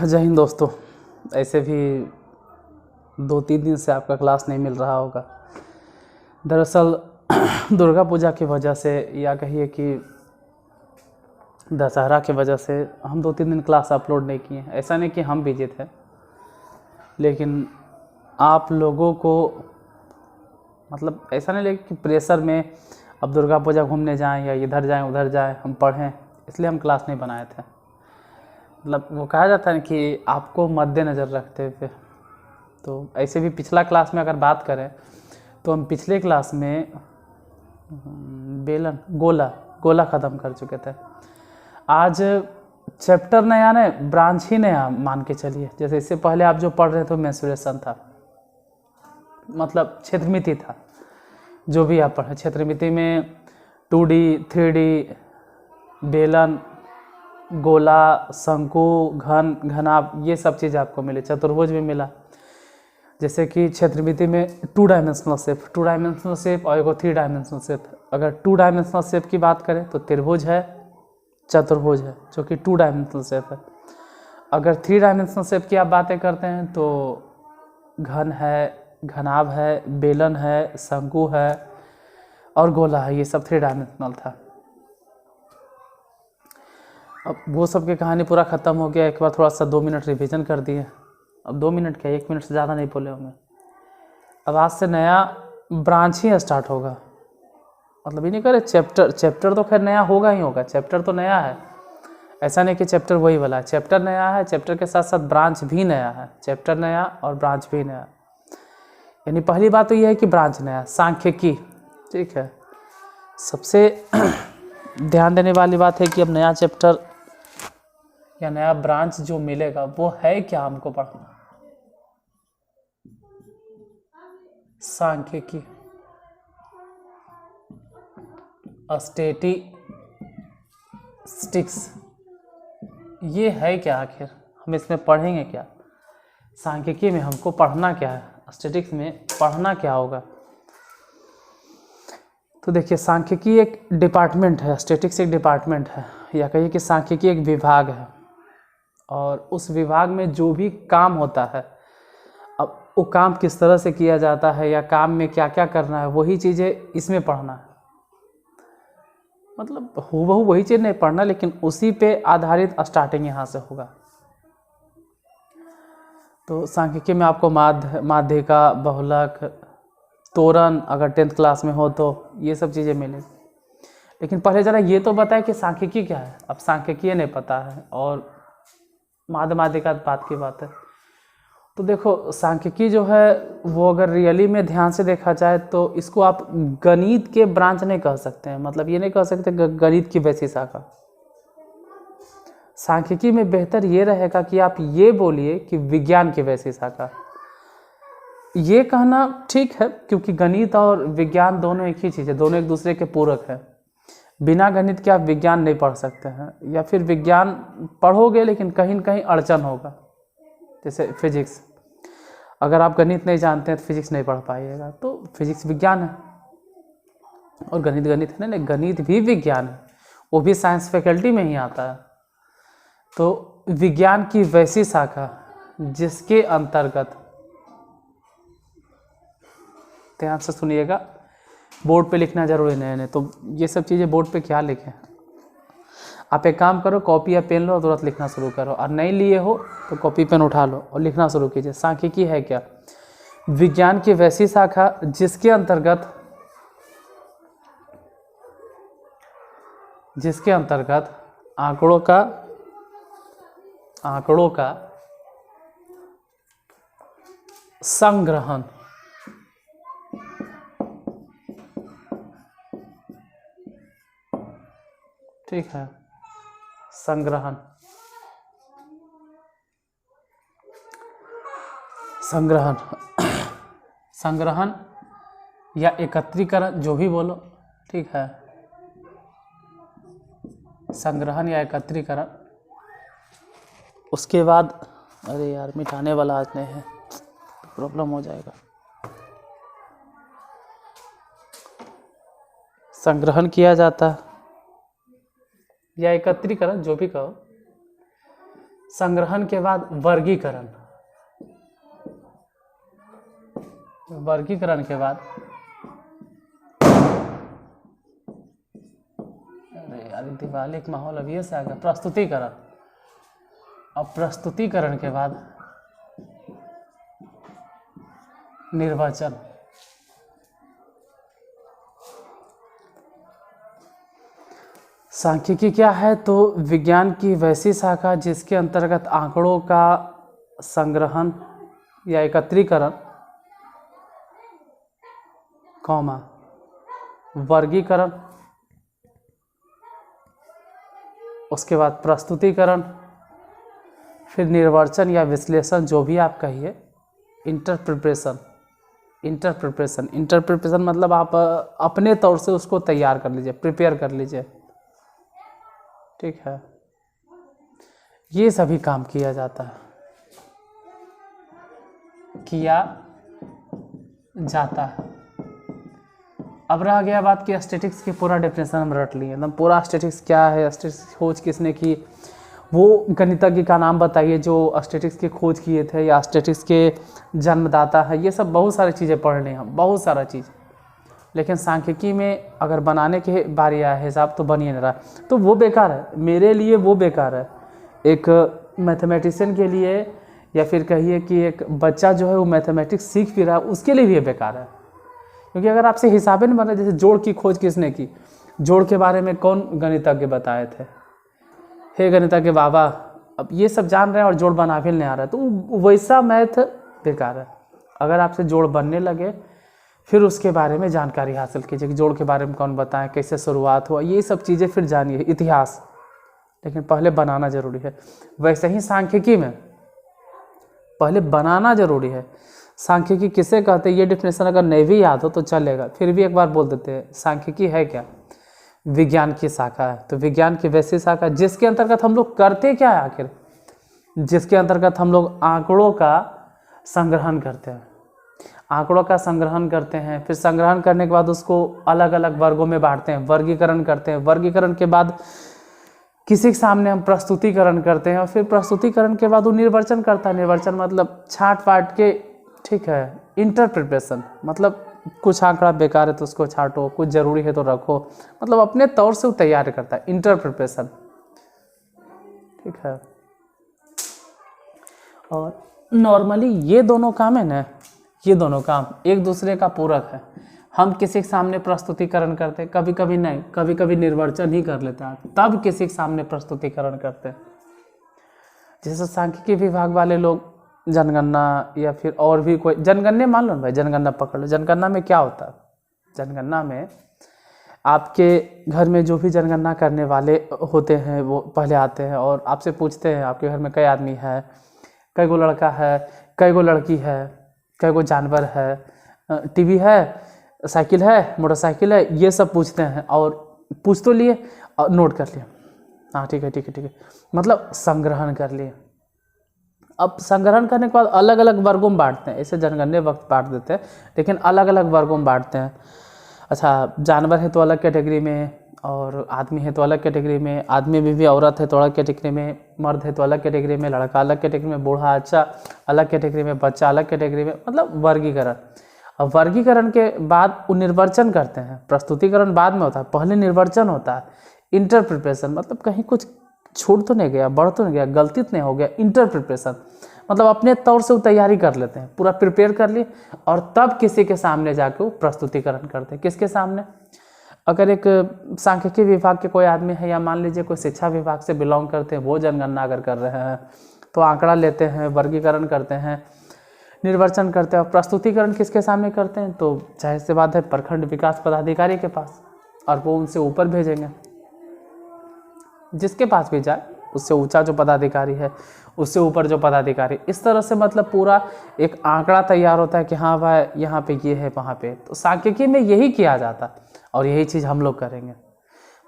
जय हिंद दोस्तों। ऐसे भी 2-3 दिन से आपका क्लास नहीं मिल रहा होगा। दरअसल दुर्गा पूजा की वजह से या कहिए कि दशहरा की वजह से हम 2-3 दिन क्लास अपलोड नहीं किए। ऐसा नहीं कि हम बिजी थे, लेकिन आप लोगों को मतलब ऐसा नहीं लगे कि प्रेशर में अब दुर्गा पूजा घूमने जाएं या इधर जाएं उधर जाएं हम पढ़ें, इसलिए हम क्लास नहीं बनाए थे। मतलब वो कहा जाता है कि आपको मद्देनज़र रखते हुए। तो ऐसे भी पिछला क्लास में अगर बात करें तो हम पिछले क्लास में बेलन गोला ख़त्म कर चुके थे। आज चैप्टर नया नहीं, ब्रांच ही नया मान के चलिए। जैसे इससे पहले आप जो पढ़ रहे थे मेंसुरेशन था, मतलब क्षेत्रमिति था। जो भी आप पढ़े क्षेत्रमिति में 2D 3D बेलन गोला शंकु घन घनाभ ये सब चीज़ आपको मिले। चतुर्भुज भी मिला। जैसे कि क्षेत्रमिति में 2 डायमेंशनल शेप और एगो 3 डायमेंशनल शेप। अगर 2 डायमेंशनल शेप की बात करें तो त्रिभुज है, चतुर्भुज है, जो कि 2 डायमेंशनल शेप है। अगर 3 डायमेंशनल शेप की आप बातें करते हैं तो घन है, घनाभ है, बेलन है, शंकु है और गोला है। ये सब 3 डायमेंशनल था। अब वो सब की कहानी पूरा ख़त्म हो गया। एक बार थोड़ा सा 2 मिनट रिवीजन कर दिए। अब 2 मिनट क्या, 1 मिनट से ज़्यादा नहीं बोले होंगे। अब आज से नया ब्रांच ही स्टार्ट होगा। मतलब ये नहीं करे चैप्टर तो खैर नया होगा ही होगा। चैप्टर तो नया है, ऐसा नहीं कि चैप्टर वही वाला है। चैप्टर नया है, चैप्टर के साथ साथ ब्रांच भी नया है। चैप्टर नया और ब्रांच भी नया। यानी पहली बात तो ये है कि ब्रांच नया, सांख्यिकी, ठीक है। सबसे ध्यान देने वाली बात है कि अब नया चैप्टर या नया ब्रांच जो मिलेगा वो है क्या हमको पढ़ना। सांख्यिकी, स्टैटिस्टिक्स, ये है क्या आखिर, हम इसमें पढ़ेंगे क्या। सांख्यिकी में हमको पढ़ना क्या है, स्टैटिस्टिक्स में पढ़ना क्या होगा। तो देखिए, सांख्यिकी एक डिपार्टमेंट है, स्टैटिस्टिक्स एक डिपार्टमेंट है, या कहिए कि सांख्यिकी एक विभाग है। और उस विभाग में जो भी काम होता है, अब वो काम किस तरह से किया जाता है या काम में क्या क्या करना है, वही चीज़ें इसमें पढ़ना है। मतलब हूबहू वही चीज़ नहीं पढ़ना, लेकिन उसी पे आधारित स्टार्टिंग यहाँ से होगा। तो सांख्यिकी में आपको माध्यिका, बहुलक, तोरण अगर 10th क्लास में हो तो ये सब चीज़ें मिलेगी। लेकिन पहले ज़रा ये तो बताए कि सांख्यिकी क्या है। अब सांख्यिकी नहीं पता है और माध्यिका बात की बात है। तो देखो, सांख्यिकी जो है वो अगर रियली में ध्यान से देखा जाए तो इसको आप गणित के ब्रांच नहीं कह सकते हैं। मतलब ये नहीं कह सकते गणित की वैसी शाखा। सांख्यिकी में बेहतर ये रहेगा कि आप ये बोलिए कि विज्ञान की वैसी शाखा। ये कहना ठीक है, क्योंकि गणित और विज्ञान दोनों एक ही चीज़ है, दोनों एक दूसरे के पूरक है। बिना गणित के आप विज्ञान नहीं पढ़ सकते हैं, या फिर विज्ञान पढ़ोगे लेकिन कहीं न कहीं अड़चन होगा। जैसे फिजिक्स, अगर आप गणित नहीं जानते हैं तो फिजिक्स नहीं पढ़ पाइएगा। तो फिजिक्स विज्ञान है और गणित है ना, नहीं, गणित भी विज्ञान है, वो भी साइंस फैकल्टी में ही आता है। तो विज्ञान की वैसी शाखा जिसके अंतर्गत, ध्यान से सुनिएगा, बोर्ड पे लिखना जरूरी नहीं है। तो ये सब चीज़ें बोर्ड पे क्या लिखें, आप एक काम करो, कॉपी या पेन लो और तुरंत लिखना शुरू करो। और नहीं लिए हो तो कॉपी पेन उठा लो और लिखना शुरू कीजिए। सांख्यिकी है क्या, विज्ञान की वैसी शाखा जिसके अंतर्गत आंकड़ों का संग्रहण, ठीक है, संग्रहण या एकत्रीकरण, जो भी बोलो, ठीक है, संग्रहण या एकत्रीकरण। उसके बाद, अरे यार मिटाने वाला आज नहीं है, प्रॉब्लम हो जाएगा। संग्रहण किया जाता है या एकत्रीकरण, जो भी कहो, संग्रहण के बाद वर्गीकरण, वर्गीकरण के बाद, अरे यार दिवाली का माहौल अभी से आ गया, प्रस्तुतिकरण। अब प्रस्तुतिकरण के बाद निर्वचन। सांख्यिकी क्या है? तो विज्ञान की वैसी शाखा जिसके अंतर्गत आंकड़ों का संग्रहण या एकत्रीकरण, कॉमा, वर्गीकरण, उसके बाद प्रस्तुतिकरण, फिर निर्वचन या विश्लेषण, जो भी आप कहिए, इंटरप्रिपरेशन। इंटरप्रिपरेशन, इंटरप्रिपरेशन मतलब आप अपने तौर से उसको तैयार कर लीजिए, प्रिपेयर कर लीजिए, ठीक है। ये सभी काम किया जाता है, किया जाता है। अब रह गया बात कि स्टैटिस्टिक्स की पूरा डेफिनेशन हम रट लिए, एकदम पूरा स्टैटिस्टिक्स क्या है, स्टैटिस्टिक्स खोज किसने की, वो गणितज्ञ का नाम बताइए जो स्टैटिस्टिक्स की खोज किए थे या स्टैटिस्टिक्स के जन्मदाता है। ये सब बहुत सारी चीज़ें पढ़ ली हम, बहुत सारा चीज़। लेकिन सांख्यिकी में अगर बनाने के बारी आया हिसाब तो बन ही नहीं रहा, तो वो बेकार है मेरे लिए, वो बेकार है। एक मैथमेटिशियन के लिए या फिर कहिए कि एक बच्चा जो है वो मैथमेटिक्स सीख भी रहा है, उसके लिए भी ये बेकार है। क्योंकि अगर आपसे हिसाबें नहीं बन रहे, जैसे जोड़ की खोज किसने की, जोड़ के बारे में कौन गणितज्ञ बताए थे, हे गणितज्ञ बाबा, अब ये सब जान रहे हैं और जोड़ बना भी नहीं आ रहा है, तो वैसा मैथ बेकार है। अगर आपसे जोड़ बनने लगे फिर उसके बारे में जानकारी हासिल कीजिए कि जोड़ के बारे में कौन बताएं, कैसे शुरुआत हुआ, ये सब चीज़ें फिर जानिए, इतिहास, लेकिन पहले बनाना जरूरी है। वैसे ही सांख्यिकी में पहले बनाना जरूरी है। सांख्यिकी किसे कहते हैं, ये डिफिनेशन अगर नहीं भी याद हो तो चलेगा, फिर भी एक बार बोल देते हैं। सांख्यिकी है क्या? विज्ञान की शाखा है। तो विज्ञान की वैसी शाखा जिसके अंतर्गत हम लोग करते क्या है आखिर, जिसके अंतर्गत हम लोग आंकड़ों का संग्रहण करते हैं, आंकड़ों का संग्रहण करते हैं, फिर संग्रहण करने के बाद उसको अलग अलग वर्गों में बांटते हैं, वर्गीकरण करते हैं, वर्गीकरण के बाद किसी के सामने हम प्रस्तुतिकरण करते हैं, और फिर प्रस्तुतिकरण के बाद वो निर्वचन करता है। निर्वचन मतलब छांट पाट के, ठीक है। इंटरप्रिपरेशन मतलब कुछ आंकड़ा बेकार है तो उसको छांटो, कुछ ज़रूरी है तो रखो, मतलब अपने तौर से वो तैयार करता है, इंटरप्रिपरेशन, ठीक है। और नॉर्मली ये दोनों काम है ना, ये दोनों काम एक दूसरे का पूरक है। हम किसी के सामने प्रस्तुतिकरण करते, कभी कभी नहीं, कभी कभी निर्वचन ही कर लेते हैं, तब किसी के सामने प्रस्तुतिकरण करते हैं। जैसे सांख्यिकी विभाग वाले लोग जनगणना या फिर और भी कोई जनगणना, मान लो भाई जनगणना पकड़ लो। जनगणना में क्या होता है? जनगणना में आपके घर में जो भी जनगणना करने वाले होते हैं वो पहले आते हैं और आपसे पूछते हैं आपके घर में कई आदमी है, कई गो लड़का है, कई गो लड़की है, कई गो जानवर है, टीवी है, साइकिल है, मोटरसाइकिल है, ये सब पूछते हैं। और पूछ तो लिए और नोट कर लिए, हाँ ठीक है ठीक है ठीक है, मतलब संग्रहण कर लिए। अब संग्रहण करने के बाद अलग अलग वर्गों में बांटते हैं, ऐसे जनगणने वक्त बांट देते हैं, लेकिन अलग अलग वर्गों में बांटते हैं। अच्छा, जानवर है तो अलग कैटेगरी में, और आदमी है तो अलग कैटेगरी में, आदमी भी औरत है तो अलग कैटेगरी में, मर्द है तो अलग कैटेगरी में, लड़का अलग कैटेगरी में, बूढ़ा अच्छा अलग कैटेगरी में, बच्चा अलग कैटेगरी में, मतलब वर्गीकरण। अब वर्गीकरण के बाद वो निर्वचन करते हैं। प्रस्तुतिकरण बाद में होता है, पहले निर्वचन होता है। इंटरप्रिपरेशन मतलब कहीं कुछ छूट तो नहीं गया, बढ़ तो नहीं गया, गलती तो नहीं हो गया। इंटरप्रिपरेशन मतलब अपने तौर से वो तैयारी कर लेते हैं, पूरा प्रिपेयर कर लिए, और तब किसी के सामने जाके वो प्रस्तुतिकरण करते हैं। किसके सामने? अगर एक सांख्यिकी विभाग के कोई आदमी है, या मान लीजिए कोई शिक्षा विभाग से बिलोंग करते हैं, वो जनगणना अगर कर रहे हैं तो आंकड़ा लेते हैं, वर्गीकरण करते हैं, निर्वचन करते हैं। और प्रस्तुतिकरण किसके सामने करते हैं? तो जाहिर सी बात है प्रखंड विकास पदाधिकारी के पास, और वो उनसे ऊपर भेजेंगे, जिसके पास भी जाए उससे ऊंचा जो पदाधिकारी है, उससे ऊपर जो पदाधिकारी, इस तरह से मतलब पूरा एक आंकड़ा तैयार होता है कि हाँ भाई यहाँ पे ये है, वहाँ पे। तो सांख्यिकी में यही किया जाता और यही चीज़ हम लोग करेंगे।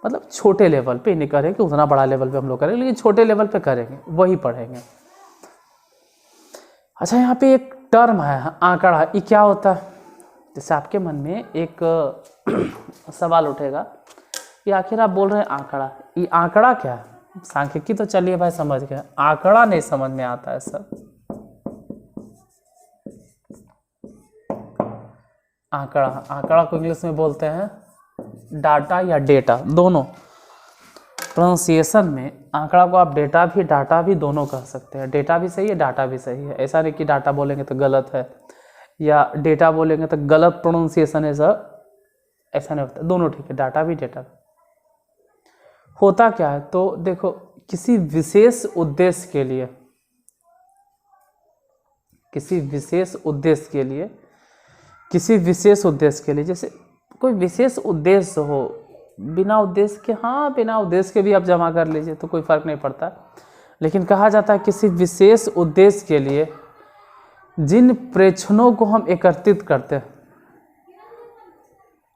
मतलब छोटे लेवल पे नहीं करेंगे, उतना बड़ा लेवल पे हम लोग करेंगे, लेकिन छोटे लेवल पे करेंगे, वही पढ़ेंगे। अच्छा, यहाँ पे एक टर्म है आंकड़ा, ये क्या होता है? जैसे आपके मन में एक सवाल उठेगा कि आखिर आप बोल रहे हैं आंकड़ा, ये आंकड़ा क्या है? सांख्यिकी तो चलिए भाई समझ गए, आंकड़ा नहीं समझ में आता है सर। आंकड़ा, आंकड़ा को इंग्लिश में बोलते हैं डाटा या डेटा, दोनों। प्रोनाउंसिएशन में आंकड़ा को आप डेटा भी डाटा भी दोनों कह सकते हैं। डेटा भी सही है, डाटा भी सही है। ऐसा नहीं कि डाटा बोलेंगे तो गलत है या डेटा बोलेंगे तो गलत प्रोनाउंसिएशन है सर, ऐसा नहीं होता। दोनों ठीक है, डाटा भी डेटा भी। होता क्या है तो देखो, किसी विशेष उद्देश्य के लिए, किसी विशेष उद्देश्य के लिए, किसी विशेष उद्देश्य के लिए, जैसे कोई विशेष उद्देश्य हो, बिना उद्देश्य के, हाँ बिना उद्देश्य के भी आप जमा कर लीजिए तो कोई फर्क नहीं पड़ता, लेकिन कहा जाता है किसी विशेष उद्देश्य के लिए जिन प्रेक्षणों को हम एकत्रित करते हैं,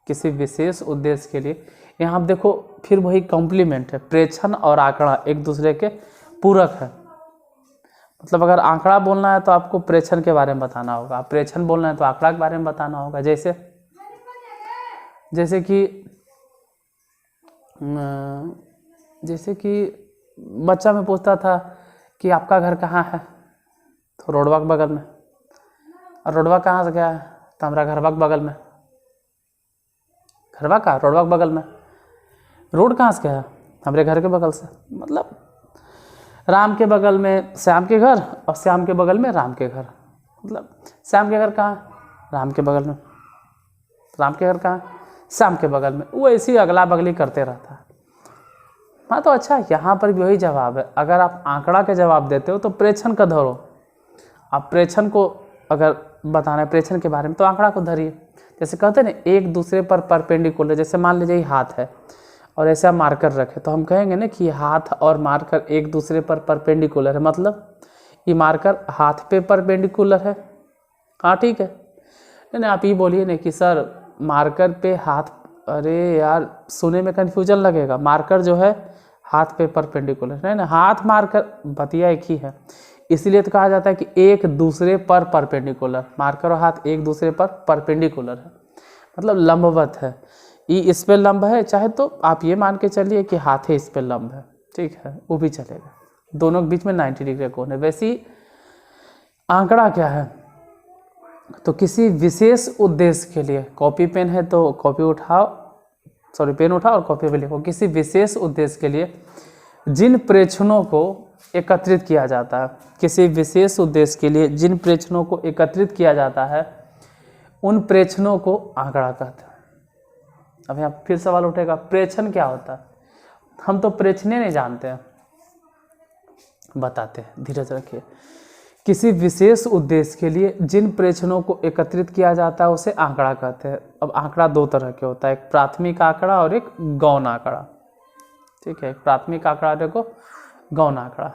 किसी विशेष उद्देश्य के लिए। यहाँ आप देखो फिर वही कॉम्प्लीमेंट है, प्रेक्षण और आंकड़ा एक दूसरे के पूरक है। मतलब अगर आंकड़ा बोलना है तो आपको प्रेक्षण के बारे में बताना होगा, प्रेक्षण बोलना है तो आंकड़ा के बारे में बताना होगा। जैसे कि बच्चा में पूछता था कि आपका घर कहाँ है, तो रोडवा के बगल में। और रोडवा कहाँ से गया है, तो हमारा घरवा के बगल में। घरवा का रोडवा के बगल में। रोड कहाँ से गया, हमारे घर के बगल से। मतलब राम के बगल में श्याम के घर और श्याम के बगल में राम के घर। मतलब श्याम के घर कहाँ, राम के बगल में। राम के घर कहाँ, श्याम के बगल में। वो ऐसी अगला बगली करते रहता है। हाँ तो अच्छा, यहाँ पर भी वही जवाब है। अगर आप आंकड़ा के जवाब देते हो तो प्रेक्षण का धरो। आप प्रेक्षण को अगर बताना है, प्रेक्षण के बारे में, तो आंकड़ा को धरिए। जैसे कहते हैं ना एक दूसरे पर परपेंडिकुलर, जैसे मान लीजिए हाथ है और ऐसे आप मार्कर रखें तो हम कहेंगे ना कि हाथ और मार्कर एक दूसरे पर परपेंडिकुलर है, मतलब ये मार्कर हाथ पे परपेंडिकुलर है। हाँ ठीक है। नहीं आप ये बोलिए ना कि सर मार्कर पे हाथ, अरे यार सुने में कन्फ्यूजन लगेगा। मार्कर जो है हाथ पे परपेंडिकुलर है ना, हाथ मार्कर बतिया एक ही है, इसलिए तो कहा जाता है कि एक दूसरे पर परपेंडिकुलर। मार्कर और हाथ एक दूसरे पर परपेंडिकुलर है, मतलब लंबवत है। ये इस पे लंब है, चाहे तो आप ये मान के चलिए कि हाथ है इस पे लंब है, ठीक है, वो भी चलेगा। दोनों के बीच में 90 डिग्री कोण है। वैसे ही आंकड़ा क्या है, तो किसी विशेष उद्देश्य के लिए, कॉपी पेन है तो कॉपी उठाओ, सॉरी पेन उठाओ और कॉपी पे लिखो। किसी विशेष उद्देश्य के लिए जिन प्रेक्षणों को एकत्रित किया जाता है, किसी विशेष उद्देश्य के लिए जिन प्रेक्षणों को एकत्रित किया जाता है, उन प्रेक्षणों को आंकड़ा कहते हैं। अब यहाँ फिर सवाल उठेगा, प्रेक्षण क्या होता है? हम तो प्रेक्षणे नहीं जानते हैं, बताते हैं, धीरज रखिए। किसी विशेष उद्देश्य के लिए जिन प्रेक्षणों को एकत्रित किया जाता है उसे आंकड़ा कहते हैं। अब आंकड़ा दो तरह के होता है, एक प्राथमिक आंकड़ा और एक गौण आंकड़ा, ठीक है। प्राथमिक आंकड़ा देखो, गौण आंकड़ा।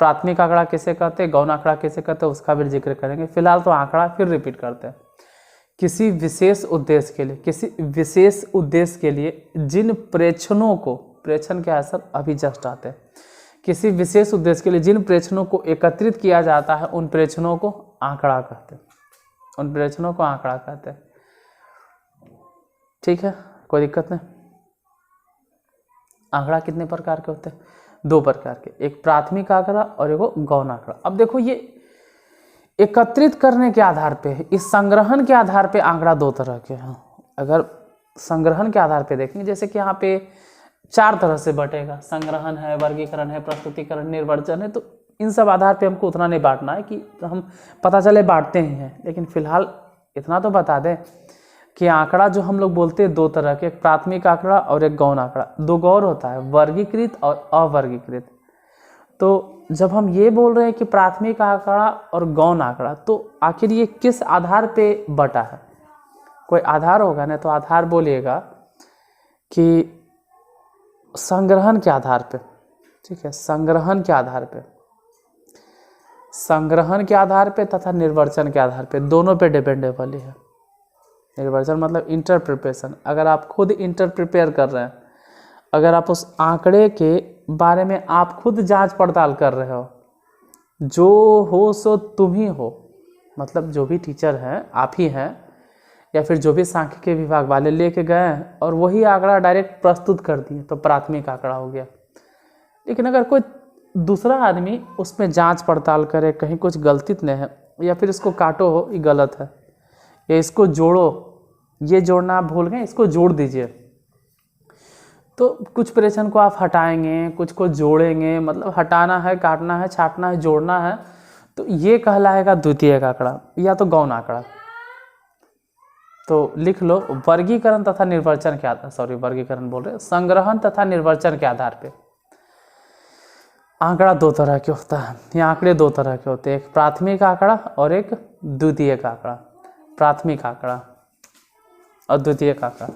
प्राथमिक आंकड़ा किसे कहते हैं, गौण आंकड़ा किसे कहते हैं, उसका भी जिक्र करेंगे। फिलहाल तो आंकड़ा फिर रिपीट करते हैं। किसी विशेष उद्देश्य के लिए, किसी विशेष उद्देश्य के लिए जिन प्रेक्षणों को, प्रेक्षण क्या है सर, अभी जस्ट आते हैं। किसी विशेष उद्देश्य के लिए जिन प्रेक्षणों को एकत्रित किया जाता है उन प्रेक्षणों को आंकड़ा कहते हैं, उन प्रेक्षणों को आंकड़ा कहते हैं, ठीक है, कोई दिक्कत नहीं। आंकड़ा कितने प्रकार के होते हैं? दो प्रकार के, एक प्राथमिक आंकड़ा और एक गौण आंकड़ा। अब देखो ये एकत्रित करने के आधार पे, इस संग्रहण के आधार पे आंकड़ा दो तरह के हैं। अगर संग्रहण के आधार पे देखेंगे, जैसे कि यहाँ पे 4 तरह से बटेगा, संग्रहण है, वर्गीकरण है, प्रस्तुतिकरण, निर्वचन है। तो इन सब आधार पे हमको उतना नहीं बांटना है कि हम पता चले बांटते ही हैं, लेकिन फिलहाल इतना तो बता दें कि आंकड़ा जो हम लोग बोलते हैं दो तरह के, एक प्राथमिक आंकड़ा और एक गौण आंकड़ा। दो गौर होता है, वर्गीकृत और अवर्गीकृत। तो जब हम ये बोल रहे हैं कि प्राथमिक आंकड़ा और गौण आंकड़ा, तो आखिर ये किस आधार पे बटा है? कोई आधार होगा ना, तो आधार बोलिएगा कि संग्रहण के आधार पे, ठीक है, संग्रहण के आधार पे, संग्रहण के आधार पे तथा निर्वचन के आधार पे, दोनों पे डिपेंडेबल है। निर्वचन मतलब इंटरप्रिपरेशन। अगर आप खुद इंटर प्रिपेयर कर रहे हैं, अगर आप उस आंकड़े के बारे में आप खुद जांच पड़ताल कर रहे हो, जो हो सो तुम ही हो, मतलब जो भी टीचर हैं आप ही हैं, या फिर जो भी सांख्यिकी विभाग वाले लेके गए और वही आंकड़ा डायरेक्ट प्रस्तुत कर दिए, तो प्राथमिक आंकड़ा हो गया। लेकिन अगर कोई दूसरा आदमी उसमें जांच पड़ताल करे, कहीं कुछ गलती तो नहीं है, या फिर इसको काटो हो ये गलत है, या इसको जोड़ो, ये जोड़ना आप भूल गए, इसको जोड़ दीजिए, तो कुछ प्रेक्षण को आप हटाएंगे, कुछ को जोड़ेंगे, मतलब हटाना है, काटना है, छाटना है, जोड़ना है, तो ये कहलाएगा द्वितीयक आंकड़ा या तो गौण आंकड़ा। तो लिख लो, वर्गीकरण तथा निर्वचन के आधार, सॉरी वर्गीकरण बोल रहे, संग्रहण तथा निर्वचन के आधार पे आंकड़ा दो तरह के होता है, ये आंकड़े दो तरह के होते हैं, एक प्राथमिक आंकड़ा और एक द्वितीयक आंकड़ा। प्राथमिक आंकड़ा और द्वितीयक आंकड़ा।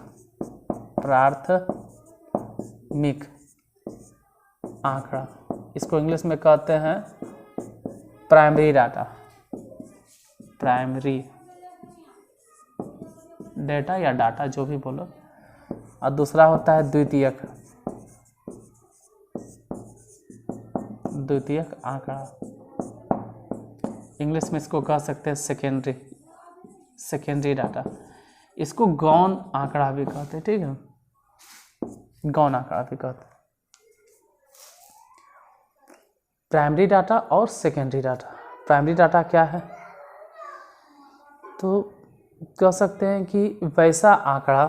प्राथमिक आंकड़ा, इसको इंग्लिश में कहते हैं प्राइमरी डाटा, प्राइमरी डेटा या डाटा जो भी बोलो। और दूसरा होता है द्वितीयक, द्वितीयक आंकड़ा, इंग्लिश में इसको कह सकते हैं सेकेंडरी, सेकेंडरी डाटा। इसको गौण आंकड़ा भी कहते हैं, ठीक है, गौण आंकड़ा भी कहते हैं। प्राइमरी डाटा और सेकेंडरी डाटा। प्राइमरी डाटा क्या है, तो कह सकते हैं कि वैसा आंकड़ा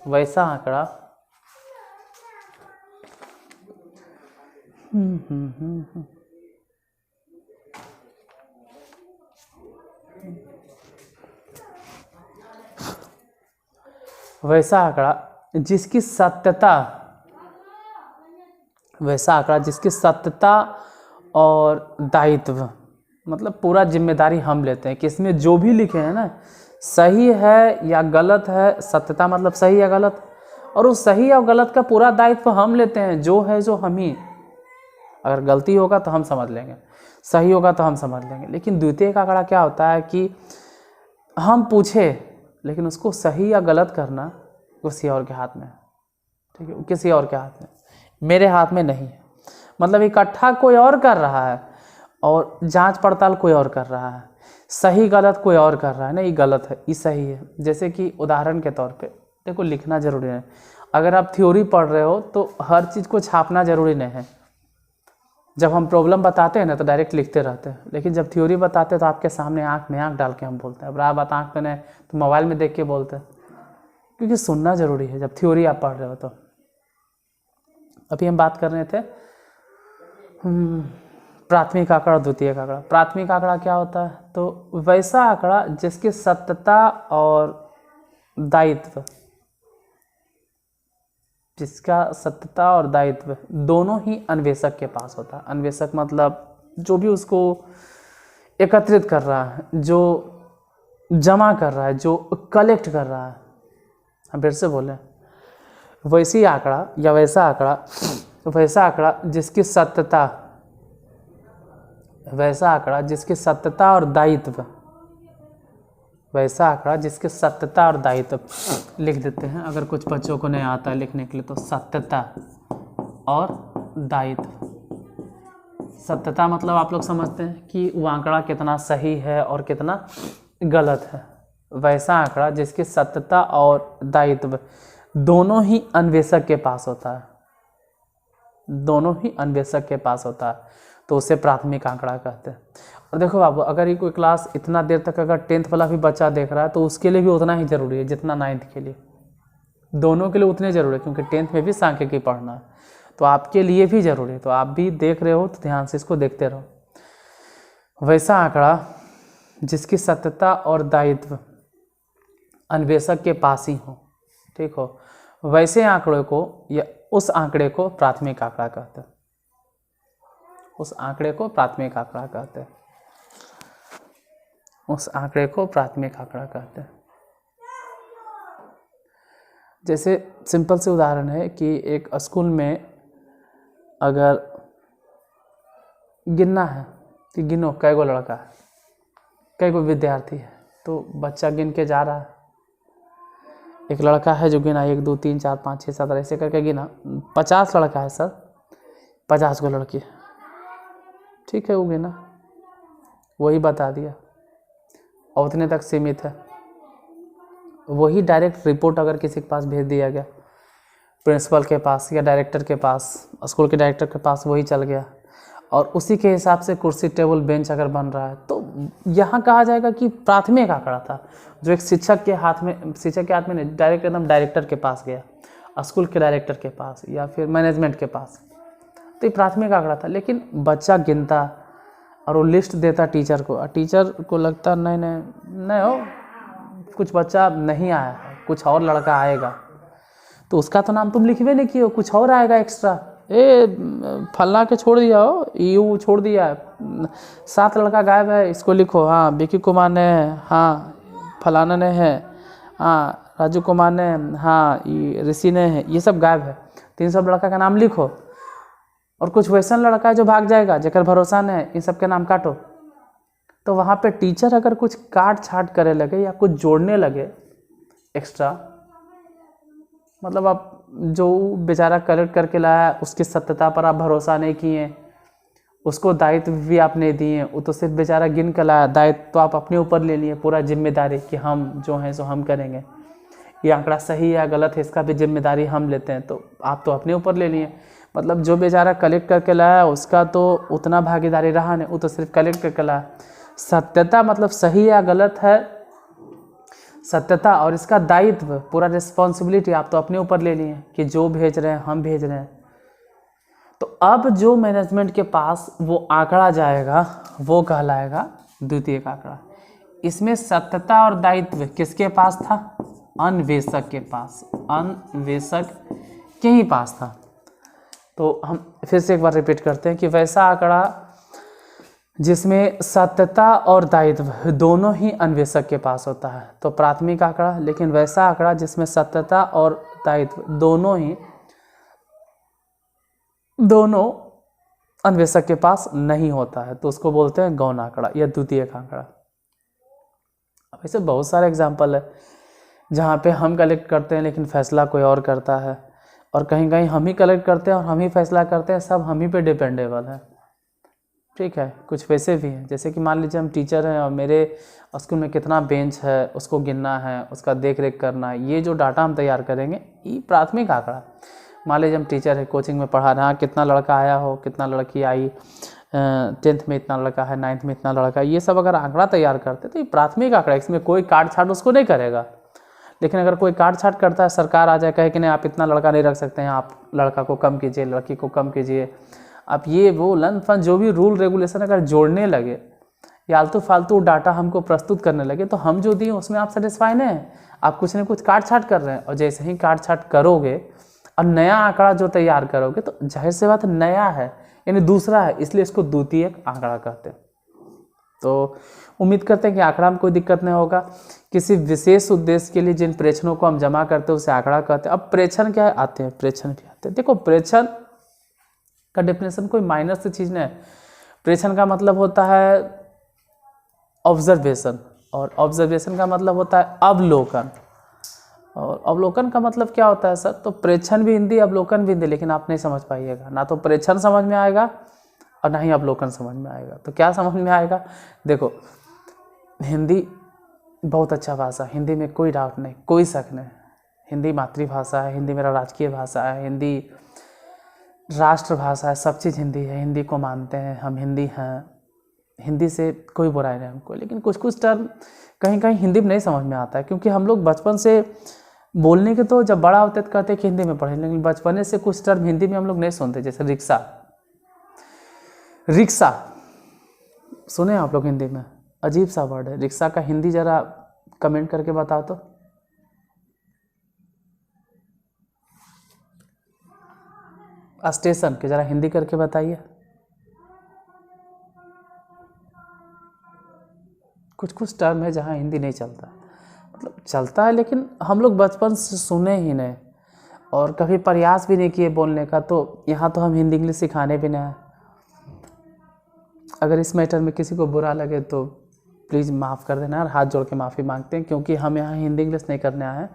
वैसा आंकड़ा जिसकी सत्यता, वैसा आंकड़ा जिसकी सत्यता और दायित्व, मतलब पूरा जिम्मेदारी हम लेते हैं कि इसमें जो भी लिखे हैं ना सही है या गलत है, सत्यता मतलब सही या गलत, और उस सही और गलत का पूरा दायित्व हम लेते हैं, जो है जो हम ही, अगर गलती होगा तो हम समझ लेंगे, सही होगा तो हम समझ लेंगे। लेकिन द्वितीयक आंकड़ा क्या होता है कि हम पूछे लेकिन उसको सही या गलत करना किसी और के हाथ में है, ठीक है, किसी और के हाथ में, मेरे हाथ में नहीं है। मतलब इकट्ठा कोई और कर रहा है और जांच पड़ताल कोई और कर रहा है, सही गलत कोई और कर रहा है, नहीं गलत है ये सही है। जैसे कि उदाहरण के तौर पे देखो, लिखना जरूरी है, अगर आप थ्योरी पढ़ रहे हो तो हर चीज़ को छापना जरूरी नहीं है। जब हम प्रॉब्लम बताते हैं ना तो डायरेक्ट लिखते रहते हैं, लेकिन जब थ्योरी बताते हैं तो आपके सामने आँख में आँख डाल के हम बोलते हैं। अब रहा बात आँख में नहीं तो मोबाइल में देख के बोलते हैं, क्योंकि सुनना जरूरी है जब थ्योरी आप पढ़ रहे हो। तो अभी हम बात कर रहे थे प्राथमिक आंकड़ा, द्वितीयक आंकड़ा। प्राथमिक आंकड़ा क्या होता है, तो वैसा आंकड़ा जिसकी सत्यता और दायित्व, जिसका सत्यता और दायित्व दोनों ही अन्वेषक के पास होता है। अन्वेषक मतलब जो भी उसको एकत्रित कर रहा है, जो जमा कर रहा है, जो कलेक्ट कर रहा है। हम फिर से बोलें, वैसी आंकड़ा या वैसा आंकड़ा जिसकी सत्यता, वैसा आंकड़ा जिसकी सत्यता और दायित्व, वैसा आंकड़ा जिसके सत्यता और दायित्व लिख देते हैं। अगर कुछ बच्चों को नहीं आता है लिखने के लिए तो सत्यता और दायित्व। सत्यता मतलब आप लोग समझते हैं कि वो आंकड़ा कितना सही है और कितना गलत है। वैसा आंकड़ा जिसकी सत्यता और दायित्व दोनों ही अन्वेषक के पास होता है, दोनों ही अन्वेषक के पास होता है, तो उसे प्राथमिक आंकड़ा कहते हैं। और देखो बाबू, अगर ये कोई क्लास इतना देर तक अगर 10th वाला भी बच्चा देख रहा है तो उसके लिए भी उतना ही ज़रूरी है जितना 9th के लिए, दोनों के लिए उतने ज़रूरी है, क्योंकि 10th में भी सांख्यिकी पढ़ना है, तो आपके लिए भी ज़रूरी है। तो आप भी देख रहे हो तो ध्यान से इसको देखते रहो। वैसा आंकड़ा जिसकी सत्यता और दायित्व अन्वेषक के पास ही हो, ठीक हो, वैसे आंकड़े को या उस आंकड़े को प्राथमिक आंकड़ा कहते हैं, उस आंकड़े को प्राथमिक आंकड़ा कहते हैं, उस आंकड़े को प्राथमिक आंकड़ा कहते हैं। जैसे सिंपल से उदाहरण है कि एक स्कूल में अगर गिनना है कि गिनो कै गो लड़का है, कै गो विद्यार्थी है, तो बच्चा गिन के जा रहा है। एक लड़का है जो गिना 1 2 3 4 5 6 7 ऐसे करके गिना। 50 लड़का है सर, 50 गो लड़की, ठीक है, वो गिना, वही बता दिया और उतने तक सीमित है। वही डायरेक्ट रिपोर्ट अगर किसी के पास भेज दिया गया प्रिंसिपल के पास या डायरेक्टर के पास, स्कूल के डायरेक्टर के पास वही चल गया, और उसी के हिसाब से कुर्सी टेबल बेंच अगर बन रहा है, तो यहाँ कहा जाएगा कि प्राथमिक आंकड़ा था जो एक शिक्षक के हाथ में नहीं, डायरेक्ट एकदम डायरेक्टर के पास गया, स्कूल के डायरेक्टर के पास या फिर मैनेजमेंट के पास, तो ये प्राथमिक आंकड़ा था। लेकिन बच्चा गिनता और वो लिस्ट देता टीचर को, और टीचर को लगता नहीं नहीं नहीं हो, कुछ बच्चा नहीं आया है, कुछ और लड़का आएगा, तो उसका तो नाम तुम लिखवे नहीं किए हो, कुछ और आएगा एक्स्ट्रा, फलना के छोड़ दिया हो, यू छोड़ दिया है, 7 लड़का गायब है, इसको लिखो। हाँ, विकी कुमार ने है, हाँ फलाना ने है, हाँ राजू कुमार ने, हाँ ये ऋषि ने है, ये सब गायब है, 300 लड़का का नाम लिखो। और कुछ वैसा लड़का है जो भाग जाएगा, जेकर भरोसा नहीं है, इन सब के नाम काटो। तो वहाँ पे टीचर अगर कुछ काट छाट करे लगे या कुछ जोड़ने लगे एक्स्ट्रा, मतलब आप जो बेचारा कलेक्ट करके लाया उसकी सत्यता पर आप भरोसा नहीं किए, उसको दायित्व भी आप नहीं दिए, वो तो सिर्फ बेचारा गिन कर लाया, दायित्व तो आप अपने ऊपर ले लिए, पूरा जिम्मेदारी कि हम जो हैं सो हम करेंगे, ये आंकड़ा सही है या गलत है इसका भी जिम्मेदारी हम लेते हैं, तो आप तो अपने ऊपर ले लिए। मतलब जो बेचारा कलेक्ट करके लाया उसका तो उतना भागीदारी रहा नहीं, वो तो सिर्फ कलेक्ट करके लाया। सत्यता मतलब सही या गलत है, सत्यता और इसका दायित्व, पूरा रिस्पॉन्सिबिलिटी आप तो अपने ऊपर ले लिए कि जो भेज रहे हैं हम भेज रहे हैं। तो अब जो मैनेजमेंट के पास वो आंकड़ा जाएगा वो कहलाएगा द्वितीयक आंकड़ा। इसमें सत्यता और दायित्व किसके पास था? अन्वेषक के पास, अन्वेषक के ही पास था। तो हम फिर से एक बार रिपीट करते हैं कि वैसा आंकड़ा जिसमें सत्यता और दायित्व दोनों ही अन्वेषक के पास होता है तो प्राथमिक आंकड़ा, लेकिन वैसा आंकड़ा जिसमें सत्यता और दायित्व दोनों अन्वेषक के पास नहीं होता है तो उसको बोलते हैं गौण आंकड़ा या द्वितीयक आंकड़ा। अब ऐसे बहुत सारे एग्जाम्पल है जहाँ पे हम कलेक्ट करते हैं लेकिन फैसला कोई और करता है, और कहीं कहीं हम ही कलेक्ट करते हैं और हम ही फैसला करते हैं, सब हम ही पे डिपेंडेबल है। ठीक है, कुछ वैसे भी हैं, जैसे कि मान लीजिए हम टीचर हैं और मेरे स्कूल में कितना बेंच है उसको गिनना है, उसका देख रेख करना है, ये जो डाटा हम तैयार करेंगे ये प्राथमिक आंकड़ा। मान लीजिए हम टीचर है, कोचिंग में पढ़ा रहे हैं, कितना लड़का आया हो, कितना लड़की आई, 10th में इतना लड़का है, 9th में इतना लड़का है, ये सब अगर आंकड़ा तैयार करते तो ये प्राथमिक आंकड़ा, इसमें कोई काट छाट उसको नहीं करेगा। लेकिन अगर कोई काट छाट करता है, सरकार आ जाए कहे कि नहीं आप इतना लड़का नहीं रख सकते हैं, आप लड़का को कम कीजिए, लड़की को कम कीजिए, आप ये वो लन फन जो भी रूल रेगुलेशन अगर जोड़ने लगे या आलतू फालतू डाटा हमको प्रस्तुत करने लगे तो हम जो दिए उसमें आप सेटिस्फाई नहीं हैं, आप कुछ न कुछ काट छाट कर रहे हैं। और जैसे ही काट छाट करोगे और नया आंकड़ा जो तैयार करोगे तो जाहिर सी बात नया है यानी दूसरा है, इसलिए इसको द्वितीयक आंकड़ा कहते हैं। तो उम्मीद करते हैं कि आंकड़ा में कोई दिक्कत नहीं होगा। किसी विशेष उद्देश्य के लिए जिन प्रेक्षणों को हम जमा करते हैं उसे आंकड़ा कहते हैं। अब प्रेक्षण क्या आते हैं? प्रेक्षण भी आते हैं। देखो, प्रेक्षण का डेफिनेशन कोई माइनस से चीज़ नहीं है। प्रेक्षण का मतलब होता है ऑब्जर्वेशन, और ऑब्जर्वेशन का मतलब होता है अवलोकन, और अवलोकन का मतलब क्या होता है सर? तो प्रेक्षण भी हिंदी, अवलोकन भी हिंदी, लेकिन आप नहीं समझ पाइएगा, ना तो प्रेक्षण समझ में आएगा और ना ही अवलोकन समझ में आएगा। तो क्या समझ में आएगा? देखो, हिंदी बहुत अच्छा भाषा, हिंदी में कोई डाउट नहीं, कोई शक नहीं। हिंदी मातृभाषा है, हिंदी मेरा राजकीय भाषा है, हिंदी राष्ट्रभाषा है, सब चीज़ हिंदी है, हिंदी को मानते हैं, हम हिंदी हैं, हिंदी से कोई बुराई नहीं हमको। लेकिन कुछ कुछ टर्म कहीं कहीं हिंदी में नहीं समझ में आता है, क्योंकि हम लोग बचपन से बोलने के तो जब बड़ा होते तो कहते हैं कि हिंदी में पढ़े, लेकिन बचपने से कुछ टर्म हिंदी में हम लोग नहीं सुनते। जैसे रिक्शा, रिक्शा सुने आप लोग हिंदी में? अजीब सा वर्ड है रिक्शा का, हिंदी जरा कमेंट करके बताओ तो। स्टेशन के जरा हिंदी करके बताइए। कुछ कुछ टर्म है जहाँ हिंदी नहीं चलता, मतलब चलता है लेकिन हम लोग बचपन से सुने ही नहीं और कभी प्रयास भी नहीं किए बोलने का। तो यहाँ तो हम हिंदी इंग्लिश सिखाने भी नहीं हैं। अगर इस मैटर में किसी को बुरा लगे तो प्लीज़ माफ़ कर देना, और हाथ जोड़ के माफ़ी मांगते हैं, क्योंकि हम यहाँ हिंदी इंग्लिश नहीं करने आए हैं,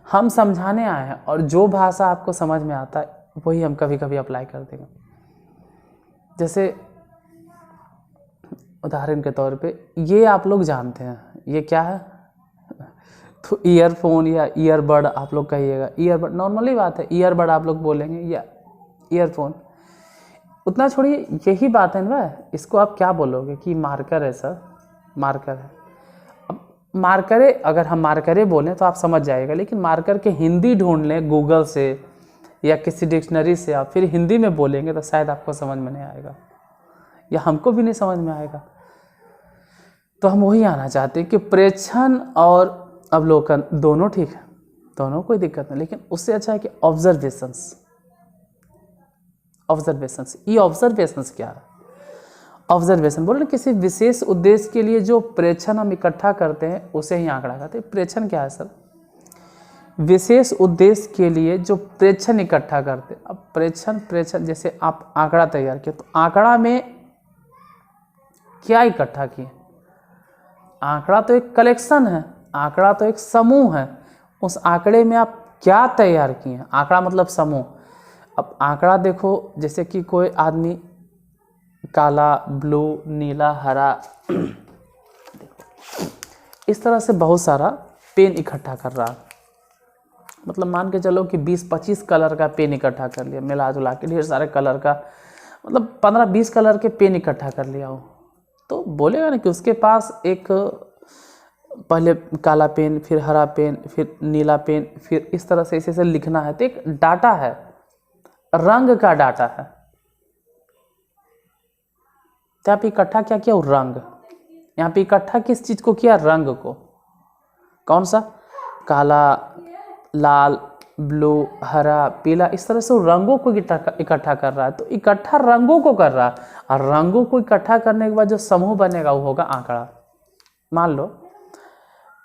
हम समझाने आए हैं। और जो भाषा आपको समझ में आता है वही हम कभी कभी अप्लाई कर देंगे। जैसे उदाहरण के तौर पे ये आप लोग जानते हैं, ये क्या है? तो ईयरफोन या ईयरबड आप लोग कहिएगा, ईयरबड नॉर्मली बात है, ईयरबड आप लोग बोलेंगे या ईयरफोन, उतना छोड़िए, यही बात है ना। इसको आप क्या बोलोगे कि मार्कर है सर, मार्कर है। अब मार्करे, अगर हम मार्करे बोलें तो आप समझ जाएगा, लेकिन मार्कर के हिंदी ढूंढ लें गूगल से या किसी डिक्शनरी से, आप फिर हिंदी में बोलेंगे तो शायद आपको समझ में नहीं आएगा, या हमको भी नहीं समझ में आएगा। तो हम वही आना चाहते हैं कि प्रेक्षण और अवलोकन दोनों ठीक है, दोनों कोई दिक्कत नहीं, लेकिन उससे अच्छा है कि ऑब्जर्वेशंस। ऑब्जर्वेशंस, ये ऑब्जर्वेशंस क्या है? ऑब्जर्वेशन बोल रहे किसी विशेष उद्देश्य के लिए जो प्रेक्षण हम इकट्ठा करते हैं उसे ही आंकड़ा कहते हैं। प्रेक्षण क्या है सर? विशेष उद्देश्य के लिए जो प्रेक्षण इकट्ठा करते हैं। अब प्रेक्षण जैसे आप आंकड़ा तैयार किए, तो आंकड़ा में क्या इकट्ठा किए? आंकड़ा तो एक कलेक्शन है, आंकड़ा तो एक समूह है, उस आंकड़े में आप क्या तैयार किए? आंकड़ा मतलब समूह। अब आंकड़ा देखो, जैसे कि कोई आदमी काला, ब्लू, नीला, हरा, इस तरह से बहुत सारा पेन इकट्ठा कर रहा है। मतलब मान के चलो कि 20-25 कलर का पेन इकट्ठा कर लिया, मिला जुला के ढेर सारे कलर का, मतलब 15-20 कलर के पेन इकट्ठा कर लिया हो, तो बोलेगा ना कि उसके पास एक पहले काला पेन, फिर हरा पेन, फिर नीला पेन, फिर इस तरह से इसे लिखना है। तो एक डाटा है, रंग का डाटा है। तो यहाँ पे इकट्ठा क्या किया? रंग। यहाँ पे इकट्ठा किस चीज को किया? रंग को। कौन सा? काला, लाल, ब्लू, हरा, पीला, इस तरह से रंगों को इकट्ठा कर रहा है। तो इकट्ठा रंगों को कर रहा है, और रंगों को इकट्ठा करने के बाद जो समूह बनेगा वो होगा आंकड़ा। मान लो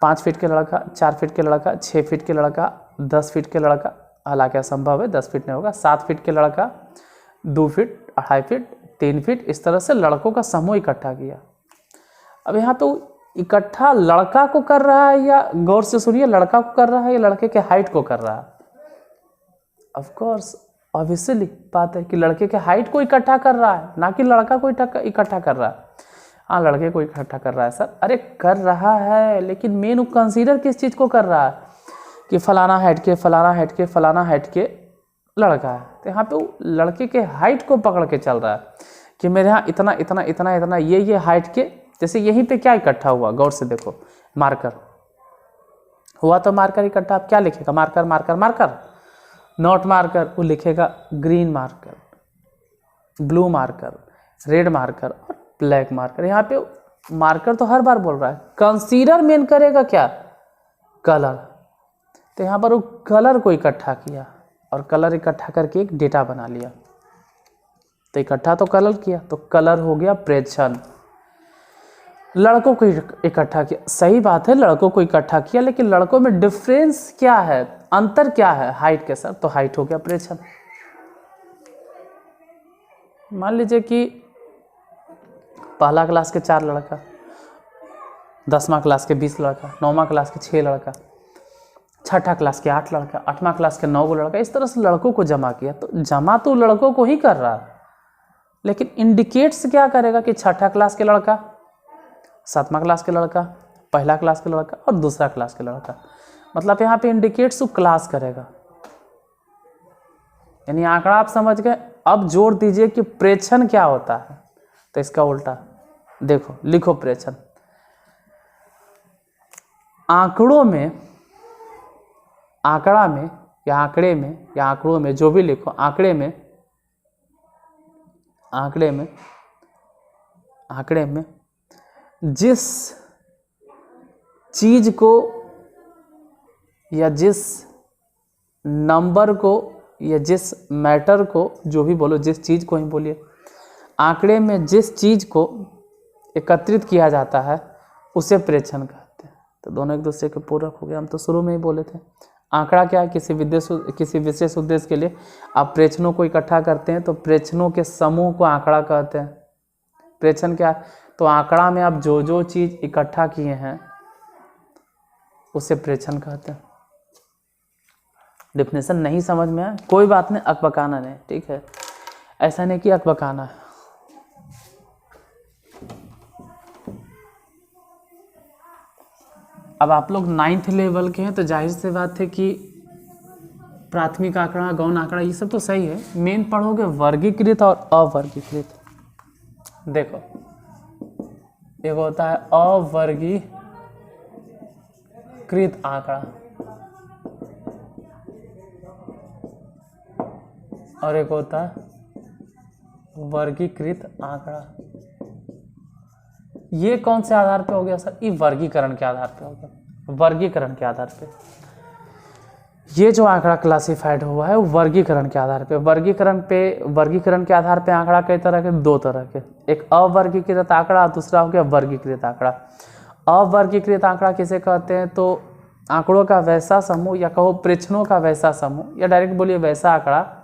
5 फीट के लड़का, 4 फीट के लड़का, 6 फीट के लड़का, 10 फीट के लड़का, हालांकि असंभव है, 10 फीट नहीं होगा, 7 फीट के लड़का, 2 फीट, 2.5 फीट, 3 फीट, इस तरह से लड़कों का समूह इकट्ठा किया। अब यहाँ तो इकट्ठा लड़का को कर रहा है, या गौर से सुनिए, लड़का को कर रहा है या लड़के के हाइट को कर रहा है? ऑफ कोर्स, ऑब्वियसली बात है कि लड़के के हाइट को इकट्ठा कर रहा है, ना कि लड़का को इकट्ठा कर रहा है। हाँ, लड़के को इकट्ठा कर रहा है सर, अरे कर रहा है, लेकिन मेन कंसीडर किस चीज़ को कर रहा है कि फलाना हाइट के, फलाना हाइट के, फलाना हाइट के लड़का है। तो यहाँ पे वो लड़के के हाइट को पकड़ के चल रहा है कि मेरे यहाँ इतना इतना इतना इतना ये हाइट के। जैसे यहीं पे क्या इकट्ठा हुआ, गौर से देखो, मार्कर हुआ, तो मार्कर इकट्ठा। आप क्या लिखेगा? Marker, marker, marker, not marker, वो लिखेगा green marker, blue marker, red marker और ब्लैक मार्कर। यहाँ पे मार्कर तो हर बार बोल रहा है, कंसीडर मेन करेगा क्या? कलर। तो यहाँ पर वो कलर को इकट्ठा किया, और कलर इकट्ठा करके एक डेटा बना लिया। तो इकट्ठा तो कलर किया, तो कलर हो गया प्रेक्षण। लड़कों को इकट्ठा किया, सही बात है, लड़कों को इकट्ठा किया, लेकिन लड़कों में डिफरेंस क्या है, अंतर क्या है? हाइट के सर, तो हाइट हो गया प्रेक्षण। मान लीजिए कि पहला क्लास के 4 लड़का, 10वां क्लास के 20 लड़का, 9वां क्लास के 6 लड़का, 6ठा क्लास के 8 लड़का, 8वां क्लास के 9 लड़का, इस तरह से लड़कों को जमा किया। तो जमा तो लड़कों को ही कर रहा है, लेकिन इंडिकेट्स क्या करेगा कि 6ठा क्लास के लड़का, 7वां क्लास के लड़का, पहला क्लास के लड़का और दूसरा क्लास के लड़का। मतलब यहाँ पे इंडिकेट्स वो क्लास करेगा, यानी आंकड़ा आप समझ गए। अब जोड़ दीजिए कि प्रेक्षण क्या होता है, तो इसका उल्टा देखो, लिखो प्रेक्षण। आंकड़ों में, आंकड़ा में या आंकड़े में या आंकड़ों में, जो भी लिखो, आंकड़े में, आंकड़े में, आंकड़े में जिस चीज को या जिस नंबर को या जिस मैटर को, जो भी बोलो, जिस चीज को ही बोलिए, आंकड़े में जिस चीज को एकत्रित किया जाता है उसे प्रेक्षण कहते हैं। तो दोनों एक दूसरे के पूरक हो गए, हम तो शुरू में ही बोले थे। आंकड़ा क्या है? किसी विशेष उद्देश्य के लिए आप प्रेक्षणों को इकट्ठा करते हैं, तो प्रेक्षणों के समूह को आंकड़ा कहते हैं। प्रेक्षण क्या है? तो आंकड़ा में आप जो जो चीज इकट्ठा किए हैं उसे प्रेक्षण कहते हैं। डिफिनेशन नहीं समझ में आया, कोई बात नहीं, अकबकाना नहीं, ठीक है, ऐसा नहीं कि अकबकाना है। अब आप लोग 9th लेवल के हैं तो जाहिर सी बात है कि प्राथमिक आंकड़ा, गौण आंकड़ा, ये सब तो सही है। मेन पढ़ोगे वर्गीकृत और अवर्गीकृत। देखो एक होता है अवर्गीकृत आंकड़ा और एक होता है वर्गीकृत आंकड़ा। ये कौन से आधार पे हो गया सर? ये वर्गीकरण के आधार पे हो गया, वर्गीकरण के आधार पे। ये जो आंकड़ा क्लासिफाइड हुआ है वो वर्गीकरण के आधार पे। वर्गीकरण के आधार पे आंकड़ा कई तरह के, 2 तरह के, एक अवर्गीकृत आंकड़ा, दूसरा हो गया वर्गीकृत आंकड़ा। अवर्गीकृत आंकड़ा किसे कहते हैं? तो आंकड़ों का वैसा समूह, या कहो प्रेक्षणों का वैसा समूह, या डायरेक्ट बोलिए वैसा आंकड़ा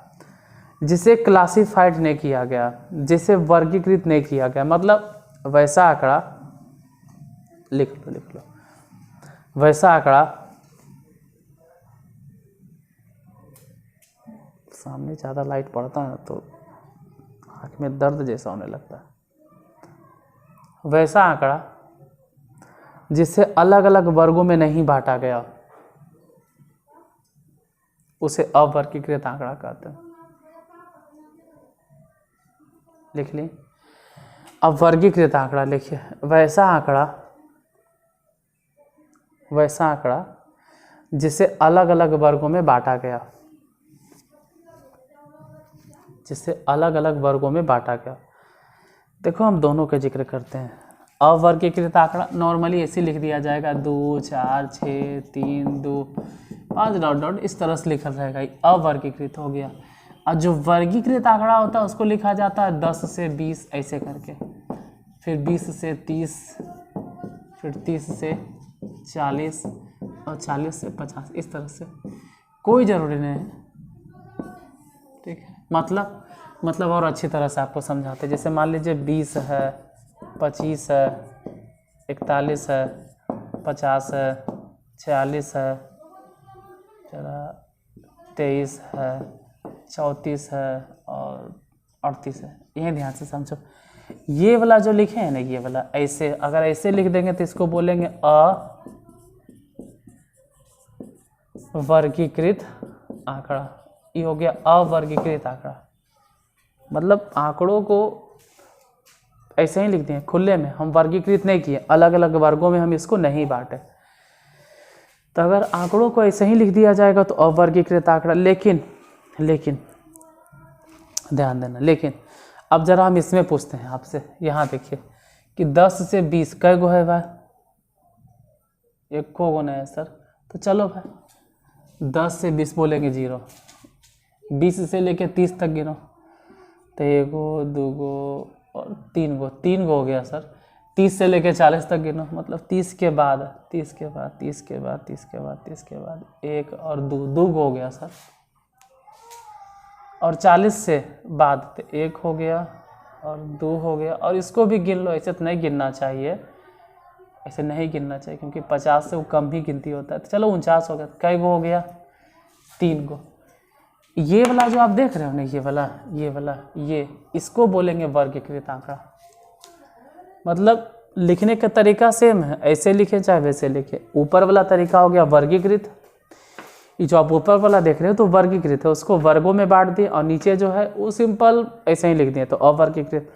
जिसे क्लासिफाइड नहीं किया गया, जिसे वर्गीकृत नहीं किया गया। मतलब वैसा आंकड़ा, लिख लो वैसा आंकड़ा, सामने ज़्यादा लाइट पड़ता है तो आँख में दर्द जैसा होने लगता है। वैसा आंकड़ा जिसे अलग अलग वर्गों में नहीं बांटा गया, उसे अवर्गीकृत आंकड़ा कहते हैं। लिख ली। अब वर्गीकृत आंकड़ा लिखिए। वैसा आंकड़ा जिसे अलग अलग वर्गों में बांटा गया, देखो हम दोनों का जिक्र करते हैं। अवर्गीकृत आंकड़ा नॉर्मली ऐसे लिख दिया जाएगा 2 4 6 3 2 5 डॉट डॉट, इस तरह से लिखा रहेगा, अवर्गीकृत हो गया। और जो वर्गीकृत आंकड़ा होता है उसको लिखा जाता है 10 से 20 ऐसे करके, फिर 20 से 30, फिर 30 से 40 और 40 से 50, इस तरह से। कोई ज़रूरी नहीं है, ठीक है। मतलब और अच्छी तरह से आपको समझाते हैं। जैसे मान लीजिए 20 है, 25 है, 41 है, 50 है, 46 है, 23 है, 34 है और 38 है। यही ध्यान से समझो। ये वाला जो लिखे हैं ना, ये वाला ऐसे, अगर ऐसे लिख देंगे तो इसको बोलेंगे अवर्गीकृत आंकड़ा। ये हो गया अवर्गीकृत आंकड़ा। मतलब आंकड़ों को ऐसे ही लिखते हैं खुले में, हम वर्गीकृत नहीं किए, अलग अलग वर्गों में हम इसको नहीं बांटे। तो अगर आंकड़ों को ऐसे ही लिख दिया जाएगा तो अवर्गीकृत आंकड़ा। लेकिन ध्यान देना, लेकिन अब जरा हम इसमें पूछते हैं आपसे। यहाँ देखिए कि 10 से 20 कै गो है भाई? 1 गो नहीं है सर। तो चलो भाई 10 से 20 बोलेंगे 0, 20 से लेके 30 तक गिनो तो 1 गो 2 गो और 3 गो हो गया सर। 30 से लेके 40 तक गिनो, मतलब 30 के बाद 1 और 2 गो हो गया सर। और 40 से बाद तो 1 हो गया और 2 हो गया, और इसको भी गिन लो। ऐसे तो नहीं गिनना चाहिए, क्योंकि 50 से वो कम ही गिनती होता है। तो चलो 49 हो गया। कै गो हो गया? 3 गो। ये वाला जो आप देख रहे हो ना, ये इसको बोलेंगे वर्गीकृत आंकड़ा। मतलब लिखने का तरीका सेम है, ऐसे लिखे चाहे वैसे लिखे। ऊपर वाला तरीका हो गया वर्गीकृत, ये जो आप ऊपर वाला देख रहे हो तो वर्गीकृत है, उसको वर्गों में बांट दिए, और नीचे जो है वो सिंपल ऐसे ही लिख दिए तो अवर्गीकृत।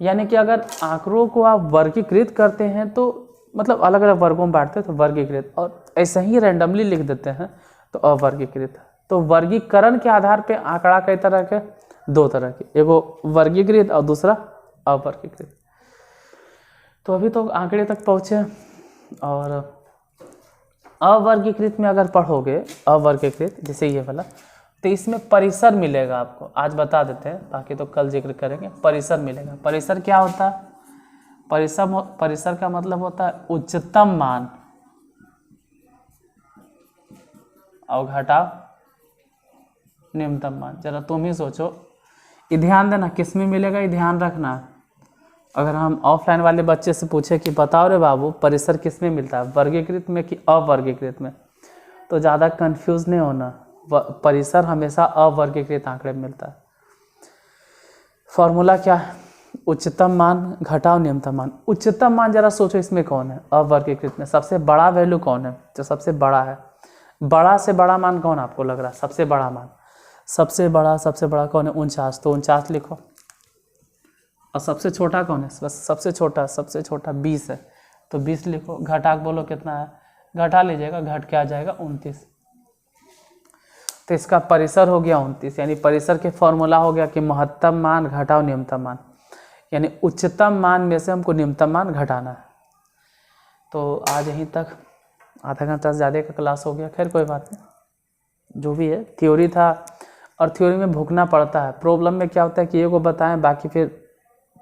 यानी कि अगर आंकड़ों को आप वर्गीकृत करते हैं तो मतलब अलग अलग वर्गों में बांटते हैं तो वर्गीकृत, और ऐसे ही रैंडमली लिख देते हैं तो अवर्गीकृत। तो वर्गीकरण के आधार पे आंकड़ा कई तरह के? 2 तरह के, एगो वर्गीकृत और दूसरा अवर्गीकृत। तो अभी तो आंकड़े तक पहुँचे। और अवर्गीकृत में अगर पढ़ोगे, अवर्गीकृत जैसे ये वाला, तो इसमें परिसर मिलेगा आपको। आज बता देते हैं, बाकी तो कल जिक्र करेंगे। परिसर मिलेगा। परिसर क्या होता है? परिसर का मतलब होता है उच्चतम मान और घटाव न्यूनतम मान। जरा तुम ही सोचो, ये ध्यान देना किस में मिलेगा, ये ध्यान रखना। अगर हम ऑफलाइन वाले बच्चे से पूछे कि बताओ रे बाबू परिसर किस में मिलता है, वर्गीकृत में कि अवर्गीकृत में, तो ज़्यादा कंफ्यूज नहीं होना। परिसर हमेशा अवर्गीकृत आंकड़े में मिलता है। फॉर्मूला क्या है? उच्चतम मान घटाओ न्यूनतम मान। उच्चतम मान जरा सोचो इसमें कौन है, अवर्गीकृत में सबसे बड़ा वैल्यू कौन है, जो सबसे बड़ा है। बड़ा से बड़ा मान कौन आपको लग रहा है सबसे बड़ा मान? सबसे बड़ा कौन है? 49, तो 49 लिखो। और सबसे छोटा कौन है? बस सबसे छोटा 20 है, तो 20 लिखो। घटा के बोलो कितना है, घटा लीजिएगा, घट के आ जाएगा 29। तो इसका परिसर हो गया 29, यानी परिसर के फॉर्मूला हो गया कि महत्तम मान घटाओ न्यूनतम मान, यानी उच्चतम मान में से हमको न्यूनतम मान घटाना है। तो आज यहीं तक, आधा घंटा से ज़्यादा का क्लास हो गया, खैर कोई बात नहीं, जो भी है थ्योरी था, और थ्योरी में भुगतना पड़ता है। प्रॉब्लम में क्या होता है कि ये को बताएं, बाकी फिर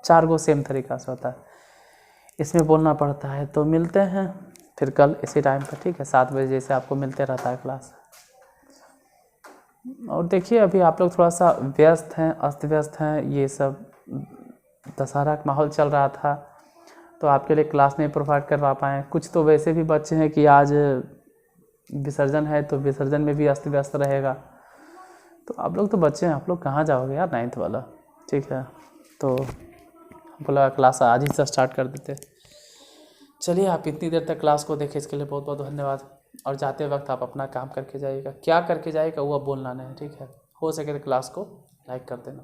4 गो सेम तरीका से होता है, इसमें बोलना पड़ता है। तो मिलते हैं फिर कल इसी टाइम पर, ठीक है, 7 बजे जैसे आपको मिलते रहता है क्लास। और देखिए अभी आप लोग थोड़ा सा व्यस्त हैं, अस्त व्यस्त हैं, ये सब दशहरा का माहौल चल रहा था, तो आपके लिए क्लास नहीं प्रोवाइड करवा पाए। कुछ तो वैसे भी बच्चे हैं कि आज विसर्जन है, तो विसर्जन में भी अस्त व्यस्त रहेगा। तो आप लोग तो बच्चे हैं, आप लोग कहाँ जाओगे यार 9th वाला, ठीक है। तो हमको लगा क्लास आज ही से स्टार्ट कर देते। चलिए, आप इतनी देर तक क्लास को देखें इसके लिए बहुत बहुत धन्यवाद। और जाते वक्त आप अपना काम करके जाइएगा, क्या करके जाइएगा वो अब बोलना नहीं, ठीक है। हो सके तो क्लास को लाइक कर देना।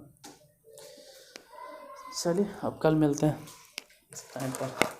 चलिए अब कल मिलते हैं इस टाइम पर।